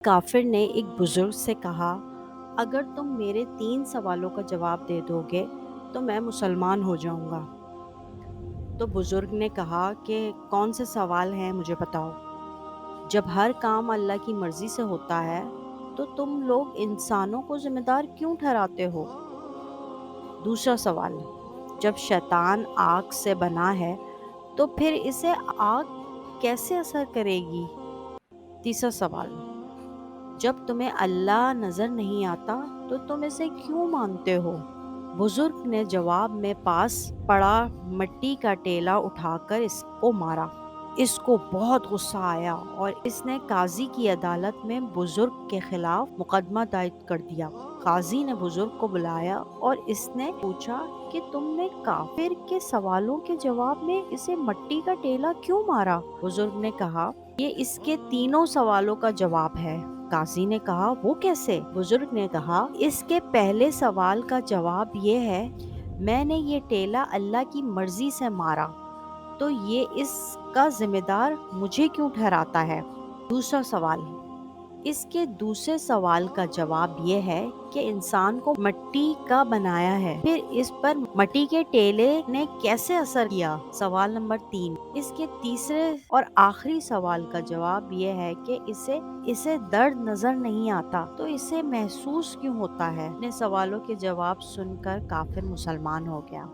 काफिर ने एक बुजुर्ग से कहा, अगर तुम मेरे 3 सवालों का जवाब दे दोगे तो मैं मुसलमान हो जाऊंगा। तो बुजुर्ग ने कहा कि कौन से सवाल हैं, मुझे बताओ। जब हर काम अल्लाह की मर्जी से होता है तो तुम लोग इंसानों को जिम्मेदार क्यों ठहराते हो? दूसरा सवाल, जब शैतान आग से बना है तो फिर इसे आग कैसे असर करेगी? तीसरा सवाल, जब तुम्हें अल्लाह नजर नहीं आता तो तुम इसे क्यों मानते हो? बुजुर्ग ने जवाब में पास पड़ा मिट्टी का टेला उठाकर इसको मारा। इसको बहुत गुस्सा आया और इसने काजी की अदालत में बुजुर्ग के खिलाफ मुकदमा दायर कर दिया। काजी ने बुजुर्ग को बुलाया और इसने पूछा कि तुमने काफिर के सवालों के जवाब में इसे मिट्टी का टेला क्यों मारा? बुजुर्ग ने कहा, ये इसके तीनों सवालों का जवाब है। काजी ने कहा, वो कैसे? बुजुर्ग ने कहा, इसके पहले सवाल का जवाब ये है, मैंने ये टेला अल्लाह की मर्जी से मारा, तो ये इसका जिम्मेदार मुझे क्यों ठहराता है? दूसरा सवाल, इसके दूसरे सवाल का जवाब ये है कि इंसान को मिट्टी का बनाया है, फिर इस पर मिट्टी के टेले ने कैसे असर किया? सवाल नंबर 3, इसके तीसरे और आखिरी सवाल का जवाब ये है कि इसे दर्द नजर नहीं आता, तो इसे महसूस क्यों होता है? अपने सवालों के जवाब सुनकर काफिर मुसलमान हो गया।